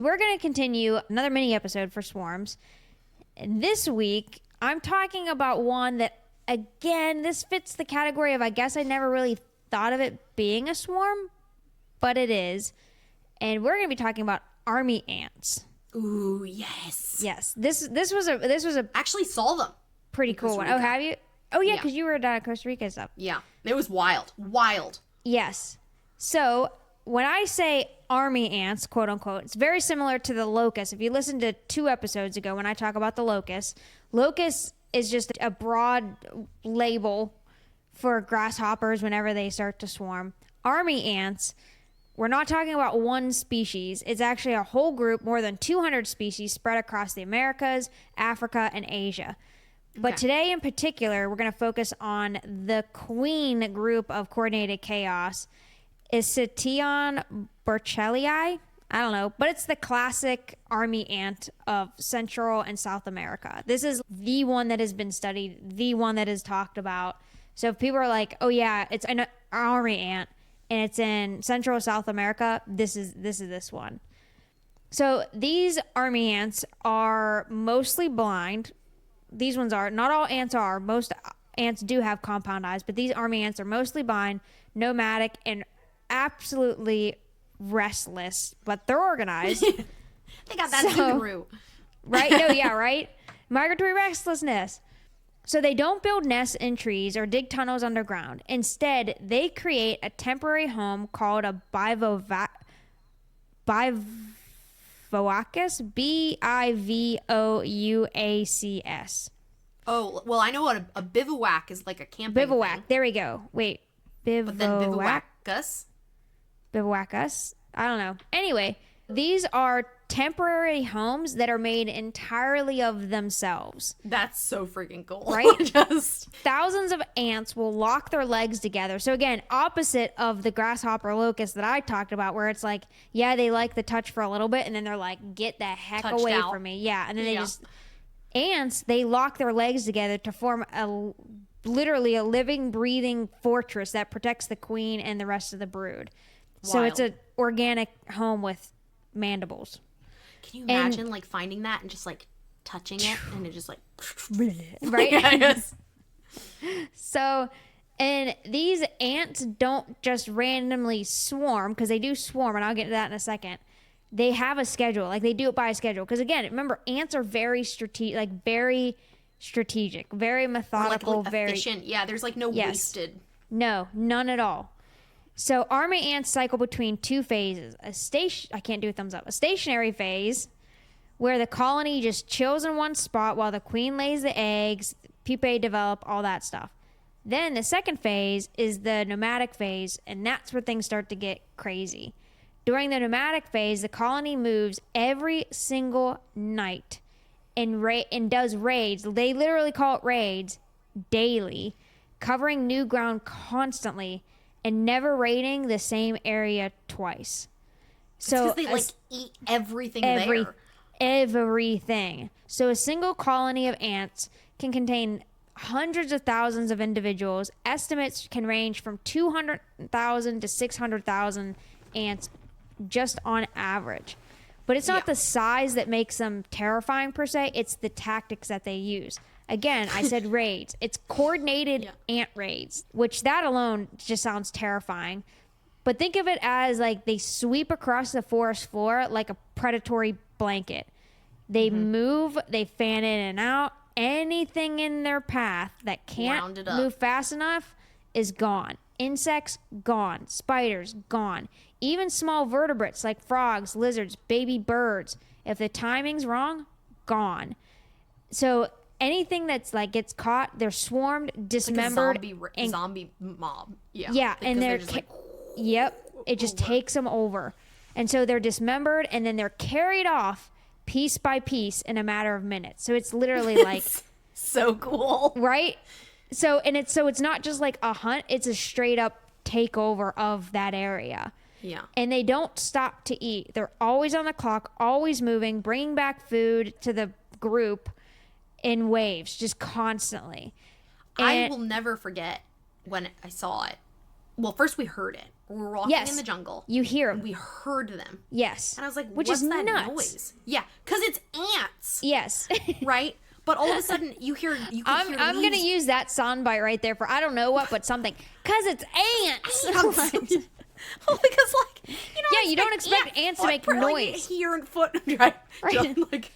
we're going to continue another mini episode for swarms. And this week, I'm talking about one that, again, this fits the category of, I guess I never really thought of it being a swarm, but it is. And we're going to be talking about army ants. Ooh, yes. Yes. This was a Actually saw them. pretty cool one. Oh, have you? Oh, yeah, Yeah. because you were down at Costa Rica and stuff. Yeah. It was wild. Wild. Yes. So when I say army ants, quote unquote, it's very similar to the locust. If you listen to 2 episodes ago when I talk about the locust is just a broad label for grasshoppers whenever they start to swarm. Army ants, we're not talking about one species. It's actually a whole group, more than 200 species spread across the Americas, Africa, and Asia. But today in particular, we're going to focus on the queen group of coordinated chaos. Is Cetion burchellii? I don't know, but it's the classic army ant of Central and South America. This is the one that has been studied, the one that is talked about. So if people are like, oh yeah, it's an army ant and it's in Central South America, this is this one. So these army ants are mostly blind. These ones are. Not all ants are. Most ants do have compound eyes, but these army ants are mostly blind, nomadic, and absolutely restless, but they're organized. They got that kangaroo. Right? No, yeah, right? Migratory restlessness. So they don't build nests in trees or dig tunnels underground. Instead, they create a temporary home called a bivouac. Bivouacs. Oh, well, I know what a bivouac is, like a camping Bivouac. thing. There we go. Wait. But then bivouacus? Bivouacus? I don't know. Anyway, these are temporary homes that are made entirely of themselves. That's so freaking cool. Right? Just Thousands of ants will lock their legs together. So again, opposite of the grasshopper locust that I talked about, where it's like, yeah, they like the touch for a little bit, and then they're like, get the heck Touched away out. from me. Yeah, and then they just... Ants, they lock their legs together to form literally a living, breathing fortress that protects the queen and the rest of the brood. So Wild. it's an organic home with mandibles. Can you imagine like finding that and just like touching it and it just like Right? Yes. So, and these ants don't just randomly swarm, because they do swarm, and I'll get to that in a second. They have a schedule. Like, they do it by a schedule. Because, again, remember, ants are very strategic, very methodical, like very efficient. Yeah, there's like no wasted. No, none at all. So army ants cycle between 2 phases. I can't do a thumbs up. A stationary phase, where the colony just chills in one spot while the queen lays the eggs, pupae develop, all that stuff. Then the second phase is the nomadic phase, and that's where things start to get crazy. During the nomadic phase, the colony moves every single night and does raids. They literally call it raids daily, covering new ground constantly and never raiding the same area twice. So Because they like eat everything there. Everything. So a single colony of ants can contain hundreds of thousands of individuals. Estimates can range from 200,000 to 600,000 ants just on average. But it's not the size that makes them terrifying per se, it's the tactics that they use. Again, I said raids. It's coordinated ant raids, which that alone just sounds terrifying. But think of it as like they sweep across the forest floor like a predatory blanket. They move, they fan in and out. Anything in their path that can't move fast enough is gone. Insects, gone. Spiders, gone. Even small vertebrates like frogs, lizards, baby birds. If the timing's wrong, gone. So anything that's like gets caught, they're swarmed, dismembered. Like a zombie mob. Yeah. Yeah, and they're just like, it just takes them over. And so they're dismembered, and then they're carried off piece by piece in a matter of minutes. So it's literally like so cool. Right? So it's not just like a hunt, it's a straight up takeover of that area. Yeah. And they don't stop to eat. They're always on the clock, always moving, bringing back food to the group in waves, just constantly. I will never forget when I saw it. Well, first we heard it, We were walking in the jungle. You hear them. And we heard them. Yes. And I was like, which what's is that nuts. noise? Yeah, because it's ants. Yes. Right? But all of a sudden, I'm going to use that soundbite right there for I don't know what, but something. Because it's ants. Well, because, like, you don't expect ants to make noise. Here and foot, right? Like,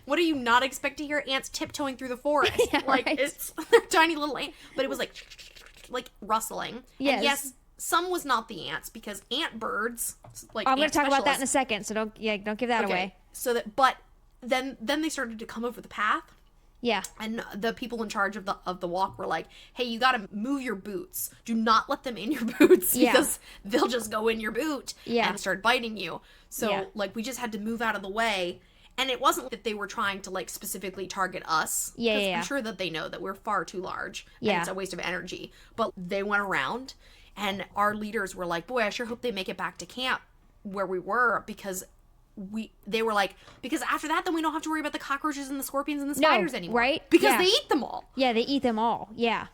what do you not expect to hear? Ants tiptoeing through the forest. Yeah, like, right. they're tiny little ants. But it was like rustling. Yes. And yes, some was not the ants because antbirds, like, I'm going to talk about that in a second, so don't give that away. So but then they started to come over the path. Yeah. And the people in charge of the walk were like, hey, you got to move your boots. Do not let them in your boots because they'll just go in your boot and start biting you. So, like, we just had to move out of the way. And it wasn't that they were trying to, like, specifically target us. Yeah. I'm sure that they know that we're far too large. And it's a waste of energy. But they went around, and our leaders were like, boy, I sure hope they make it back to camp where we were because they were like, because after that, then we don't have to worry about the cockroaches and the scorpions and the spiders anymore. Right? Because they eat them all. Yeah, they eat them all. Yeah.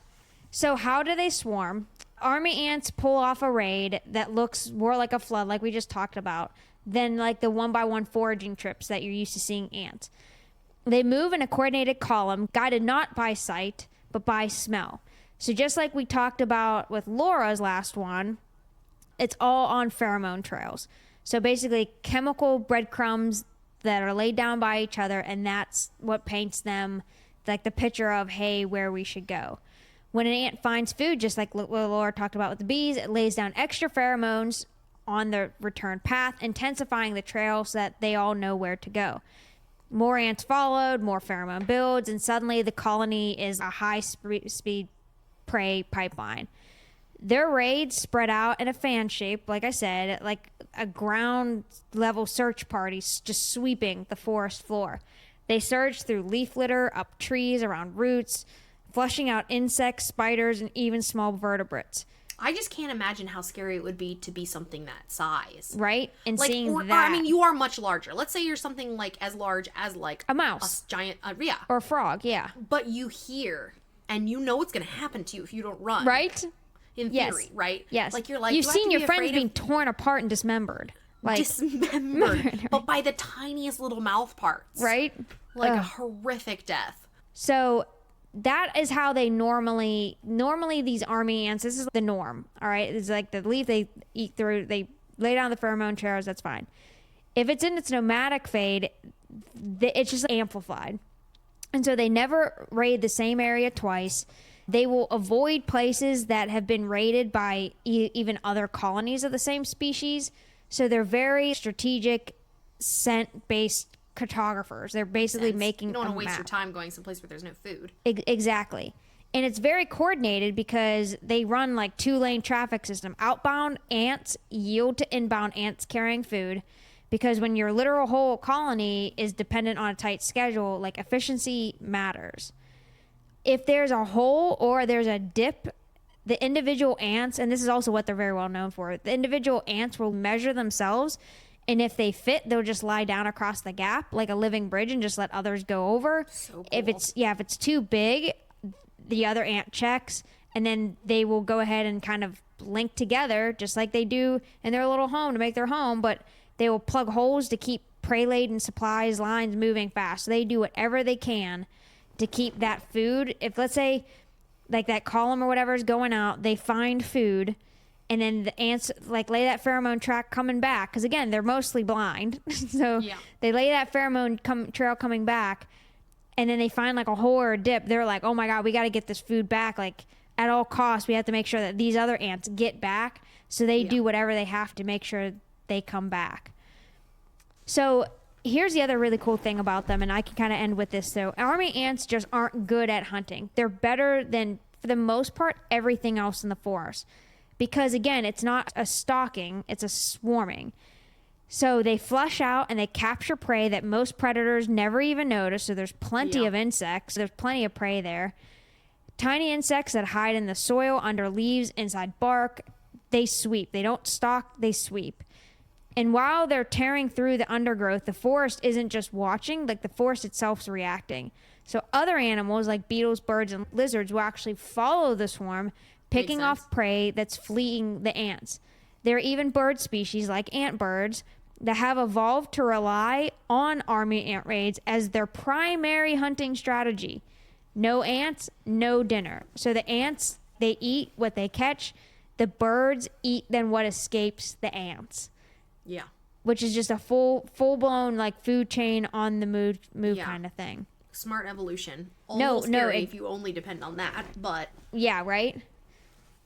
So how do they swarm? Army ants pull off a raid that looks more like a flood, like we just talked about, than like the 1x1 foraging trips that you're used to seeing ants. They move in a coordinated column, guided not by sight, but by smell. So just like we talked about with Laura's last one, it's all on pheromone trails. So basically chemical breadcrumbs that are laid down by each other, and that's what paints them like the picture of, hey, where we should go. When an ant finds food, just like what Laura talked about with the bees, it lays down extra pheromones on the return path, intensifying the trail so that they all know where to go. More ants followed, more pheromone builds, and suddenly the colony is a high-speed prey pipeline. Their raids spread out in a fan shape, like I said, like a ground level search party just sweeping the forest floor. They surge through leaf litter, up trees, around roots, flushing out insects, spiders, and even small vertebrates. I just can't imagine how scary it would be to be something that size. Right? And like, seeing or, that. I mean, you are much larger. Let's say you're something like as large as like a mouse. A giant, or a frog, yeah. But you hear, and you know what's going to happen to you if you don't run. Right? In theory, right? Yes. Like, you're like, you've seen your friends being torn apart and dismembered. Like, dismembered. But by the tiniest little mouth parts. Right? Like a horrific death. So that is how they normally these army ants, this is the norm, all right? It's like the leaf they eat through, they lay down the pheromone trails, that's fine. If it's in its nomadic fade, it's just amplified. And so they never raid the same area twice. They will avoid places that have been raided by even other colonies of the same species. So they're very strategic, scent-based cartographers. They're basically making You don't want a to waste map. your time going someplace where there's no food. Exactly. And it's very coordinated because they run like 2-lane traffic system. Outbound ants yield to inbound ants carrying food, because when your literal whole colony is dependent on a tight schedule, like, efficiency matters. If there's a hole or there's a dip, the individual ants, and this is also what they're very well known for, the individual ants will measure themselves, and if they fit, they'll just lie down across the gap like a living bridge and just let others go over. So cool. If it's too big, the other ant checks, and then they will go ahead and kind of link together just like they do in their little home to make their home, but they will plug holes to keep prey-laden supplies lines moving fast. So they do whatever they can to keep that food. If, let's say, like that column or whatever is going out, they find food, and then the ants like lay that pheromone track coming back, because again, they're mostly blind. So they lay that pheromone trail coming back, and then they find like a hole or a dip. They're like, oh my God, we got to get this food back. Like, at all costs, we have to make sure that these other ants get back. So they do whatever they have to make sure they come back. So here's the other really cool thing about them, and I can kind of end with this. So army ants just aren't good at hunting. They're better than, for the most part, everything else in the forest. Because again, it's not a stalking, it's a swarming. So they flush out and they capture prey that most predators never even notice. So there's plenty of insects. There's plenty of prey there. Tiny insects that hide in the soil, under leaves, inside bark. They sweep. They don't stalk, they sweep. And while they're tearing through the undergrowth, the forest isn't just watching, like the forest itself's reacting. So other animals like beetles, birds, and lizards will actually follow the swarm, picking off prey that's fleeing the ants. There are even bird species like antbirds that have evolved to rely on army ant raids as their primary hunting strategy. No ants, no dinner. So the ants, they eat what they catch. The birds eat then what escapes the ants. Yeah. Which is just a full-blown like food chain on the move kind of thing. Smart evolution. Almost scary if you only depend on that, but... Yeah, right?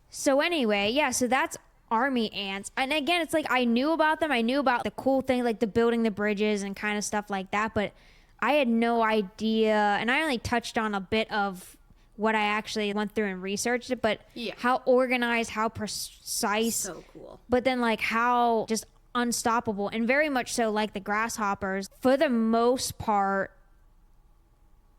So anyway, yeah, so that's army ants. And again, it's like I knew about them. I knew about the cool thing, like the building the bridges and kind of stuff like that, but I had no idea. And I only touched on a bit of what I actually went through and researched it, but how organized, how precise. So cool. But then like how just unstoppable, and very much so like the grasshoppers. For the most part,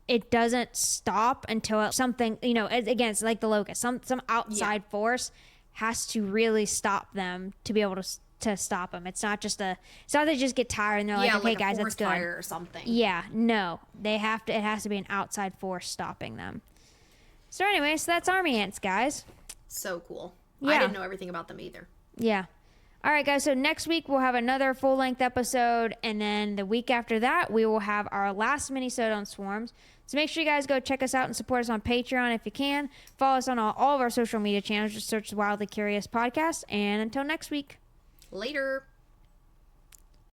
it doesn't stop until something, you know, again, it's like the locust. Some outside force has to really stop them to be able to stop them. It's not they just get tired and they're like, okay, like guys, that's good. Fire or something. Yeah, no, it has to be an outside force stopping them. So anyway, so that's army ants, guys. So cool. Yeah. I didn't know everything about them either. Yeah. All right, guys. So next week we'll have another full-length episode, and then the week after that we will have our last minisode on swarms. So make sure you guys go check us out and support us on Patreon if you can. Follow us on all of our social media channels. Just search the Wildly Curious Podcast. And until next week. Later.